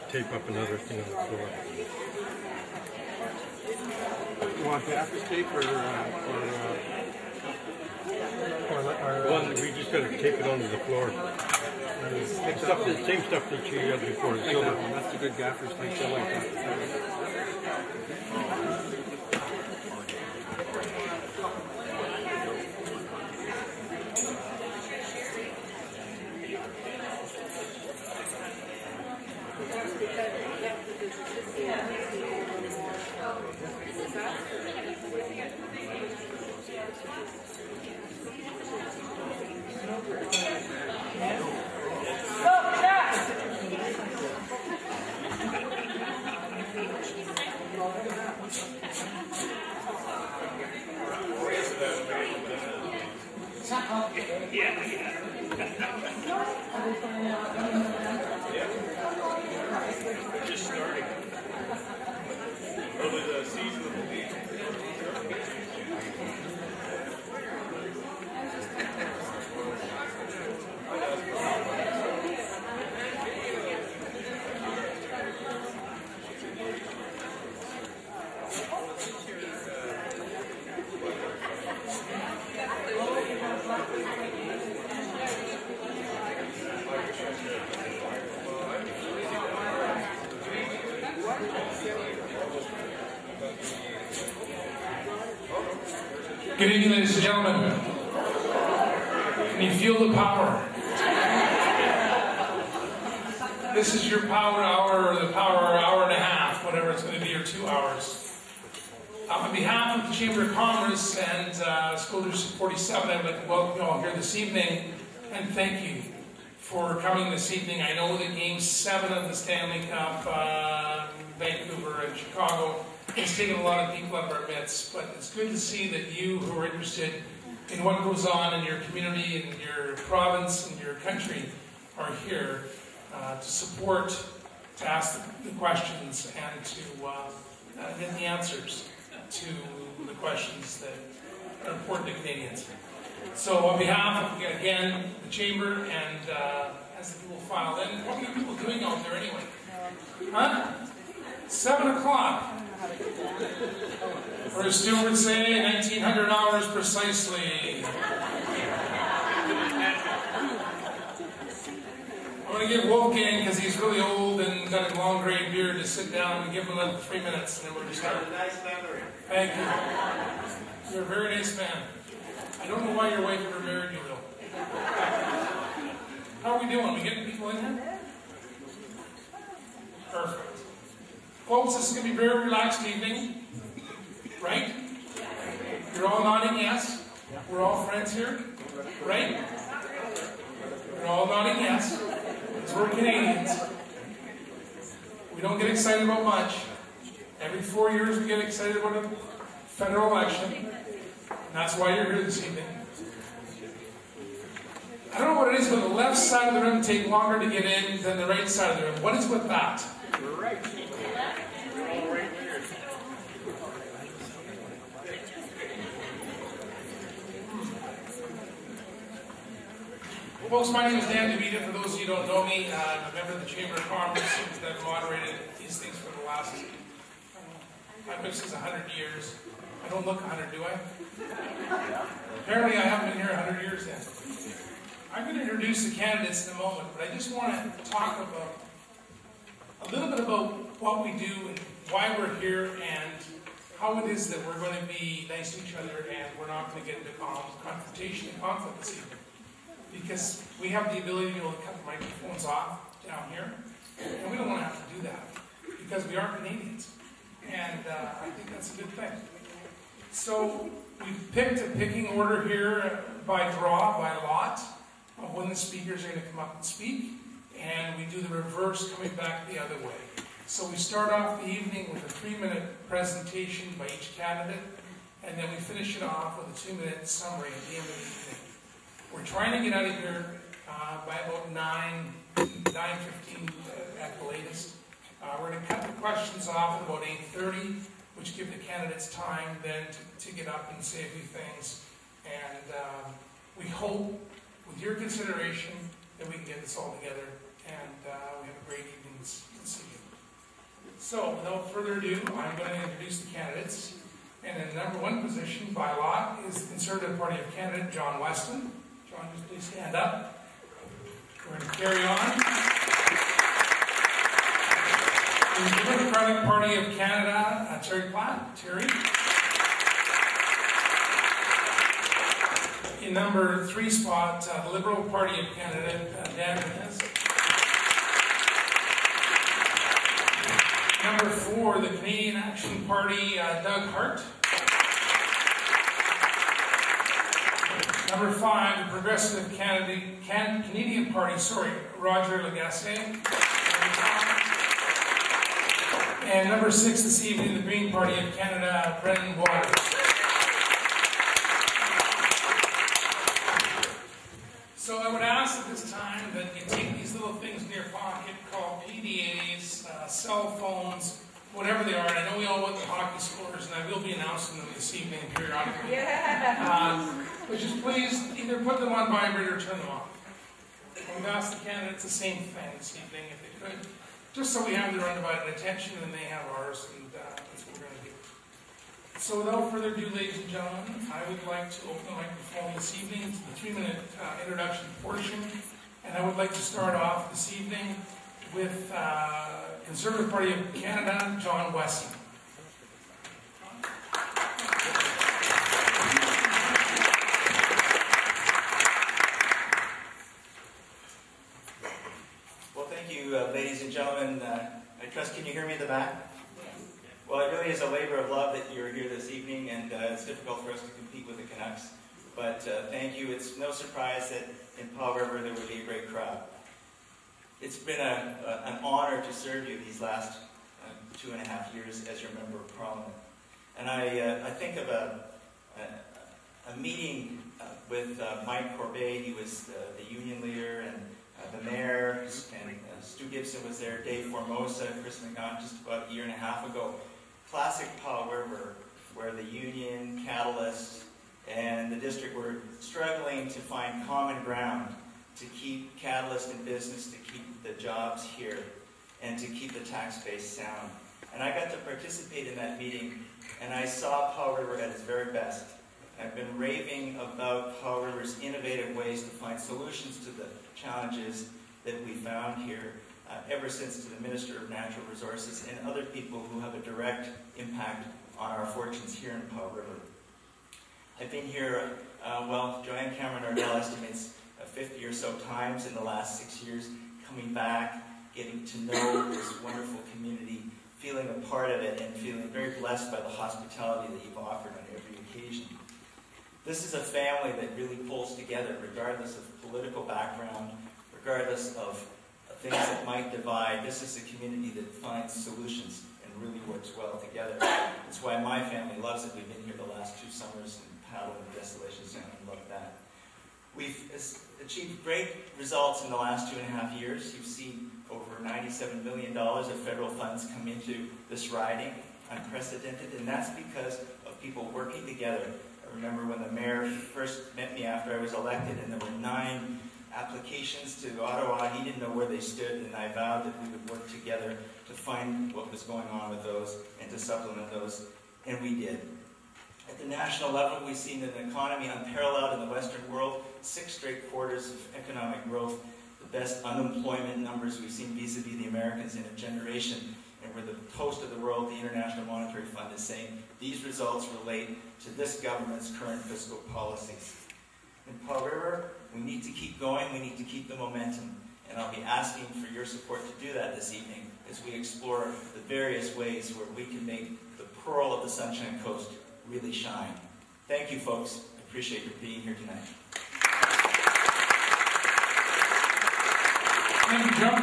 Tape up another thing on the floor. You want gaffer's tape or one? We just got to tape it onto the floor. Same stuff that you had before. The silver one. That's a good gaffer's tape. I like that. Just starting. Probably the season of the league. Good evening, ladies and gentlemen. Can you feel the power? This is your power hour, or the power hour and a half, whatever it's going to be, or 2 hours. On behalf of the Chamber of Commerce and School District 47, I'd like to welcome you all here this evening and thank you for coming this evening. I know that Game 7 of the Stanley Cup, Vancouver and Chicago, it's taken a lot of people out of our midst, but it's good to see that you who are interested in what goes on in your community, in your province, in your country, are here to support, to ask the questions, and to get the answers to the questions that are important to Canadians. So on behalf of, again, the Chamber, and as the people file in, what are people doing out there anyway? Huh? 7 o'clock. Or as Stu would say, 1900 hours precisely. I'm going to give Wolfgang, because he's really old and got a long gray beard, to sit down and give him another 3 minutes, and then we're going to start. Nice memory. Thank you. You're a very nice man. I don't know why your wife ever married you, though. How are we doing? We getting people in here? Perfect. Folks, this is going to be a very relaxed evening, right? You're all nodding yes. We're all friends here, right? You're all nodding yes, because we're Canadians. We don't get excited about much. Every 4 years we get excited about a federal election. And that's why you're here this evening. I don't know what it is, but the left side of the room take longer to get in than the right side of the room. What is with that? We're right. Folks, my name is Dan DeVita. For those of you who don't know me, I'm a member of the Chamber of Commerce. I've moderated these things for the last, I've been since 100 years. I don't look 100, do I? Apparently I haven't been here 100 years then. I'm going to introduce the candidates in a moment, but I just want to talk about a little bit about what we do and why we're here and how it is that we're going to be nice to each other and we're not going to get into confrontation and conflict this evening. Because we have the ability to be able to cut the microphones off down here, and we don't want to have to do that because we are Canadians, and I think that's a good thing. So we've picked a picking order here by draw, by lot, of when the speakers are going to come up and speak, and we do the reverse coming back the other way. So we start off the evening with a 3-minute presentation by each candidate, and then we finish it off with a 2-minute summary at the end of the evening. We're trying to get out of here by about 9:15 at the latest. We're going to cut the questions off at about 8:30, which give the candidates time then to get up and say a few things. And we hope, with your consideration, that we can get this all together and we have a great evening this evening. So, without further ado, I'm going to introduce the candidates. And in the #1 position by lot is the Conservative Party of Canada, John Weston. John, just please stand up. We're going to carry on. The Democratic Party of Canada, Terry Platt. Terry. In #3 spot, the Liberal Party of Canada, Dan Menez. #4, the Canadian Action Party, Doug Hart. #5, the Progressive Canadian Party, Roger Lagacé. And #6 this evening, the Green Party of Canada, Brendan Waters. So I would ask at this time that you take these little things in your pocket called PDAs, cell phones, whatever they are. And I know we all want the hockey scores, and I will be announcing them this evening periodically. Yeah. But just please either put them on vibrate or turn them off. We've asked the candidates the same thing this evening, if they could, just so we have their undivided attention and they have ours, and that's what we're going to do. So without further ado, ladies and gentlemen, I would like to open the microphone this evening to the 3-minute introduction portion, and I would like to start off this evening with Conservative Party of Canada, John Weston. Well, thank you, ladies and gentlemen. I trust, can you hear me in the back? Yes. Well, it really is a labor of love that you're here this evening, and it's difficult for us to compete with the Canucks. But thank you. It's no surprise that in Powell River there will be a great crowd. It's been an honor to serve you these last 2.5 years as your member of Parliament. And I think of a meeting with Mike Corbet. He was the union leader, and the mayor, and Stu Gibson was there, Dave Formosa, Chris McNaught, just about a 1.5 years ago. Classic Powell River, where the union, Catalyst, and the district were struggling to find common ground to keep Catalyst in business, to keep the jobs here, and to keep the tax base sound. And I got to participate in that meeting, and I saw Powell River at its very best. I've been raving about Powell River's innovative ways to find solutions to the challenges that we found here ever since to the Minister of Natural Resources and other people who have a direct impact on our fortunes here in Powell River. I've been here, Joanne Cameron Ardell estimates 50 or so times in the last 6 years, coming back, getting to know this wonderful community, feeling a part of it, and feeling very blessed by the hospitality that you've offered on every occasion. This is a family that really pulls together, regardless of political background, regardless of things that might divide. This is a community that finds solutions and really works well together. That's why my family loves it. We've been here the last 2 summers and paddled in Desolation Sound and loved that. We've achieved great results in the last 2.5 years. You've seen over $97 million of federal funds come into this riding, unprecedented, and that's because of people working together. I remember when the mayor first met me after I was elected, and there were 9 applications to Ottawa. He didn't know where they stood, and I vowed that we would work together to find what was going on with those and to supplement those, and we did. At the national level, we've seen an economy unparalleled in the Western world, 6 straight quarters of economic growth, the best unemployment numbers we've seen vis-a-vis the Americans in a generation, and we're the toast of the world. The International Monetary Fund is saying these results relate to this government's current fiscal policies. In Powell River, we need to keep going, we need to keep the momentum, and I'll be asking for your support to do that this evening as we explore the various ways where we can make the pearl of the Sunshine Coast really shine. Thank you, folks. I appreciate your being here tonight. Thank you, John.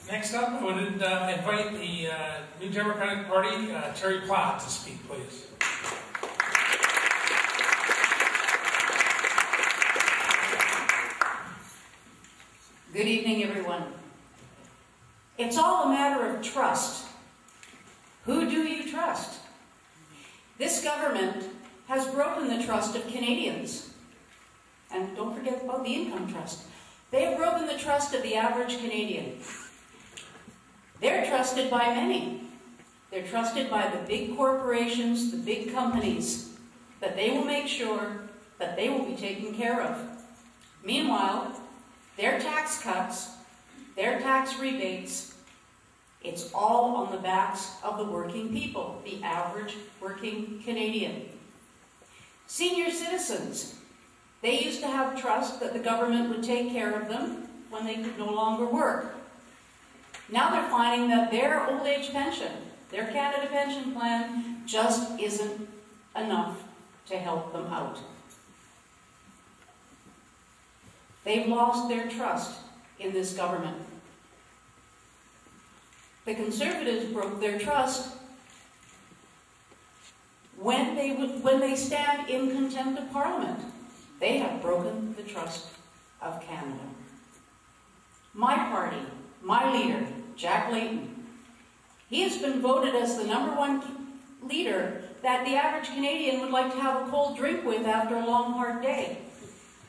Next up, I would invite the New Democratic Party, Terry Platt, to speak, please. Good evening, everyone. It's all a matter of trust. Who do you trust? This government has broken the trust of Canadians. And don't forget about the income trust. They have broken the trust of the average Canadian. They're trusted by many. They're trusted by the big corporations, the big companies, that they will make sure that they will be taken care of. Meanwhile, their tax cuts, their tax rebates, it's all on the backs of the working people, the average working Canadian. Senior citizens, they used to have trust that the government would take care of them when they could no longer work. Now they're finding that their old age pension, their Canada Pension Plan, just isn't enough to help them out. They've lost their trust in this government. The Conservatives broke their trust when they stand in contempt of Parliament. They have broken the trust of Canada. My party, my leader, Jack Layton, he has been voted as the #1 leader that the average Canadian would like to have a cold drink with after a long, hard day.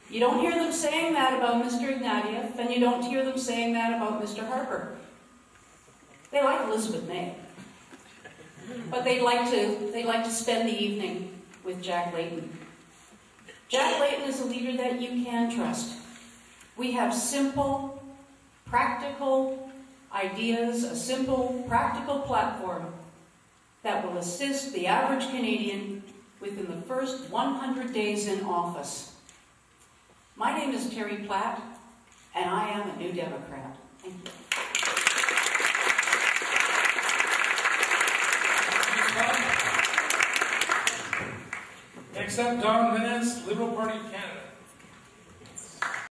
You don't hear them saying that about Mr. Ignatieff, and you don't hear them saying that about Mr. Harper. They like Elizabeth May, but they like to spend the evening with Jack Layton. Jack Layton is a leader that you can trust. We have simple, practical ideas, a simple, practical platform that will assist the average Canadian within the first 100 days in office. My name is Terry Platt, and I am a New Democrat. Thank you. Next up, Don Venez, Liberal Party candidate.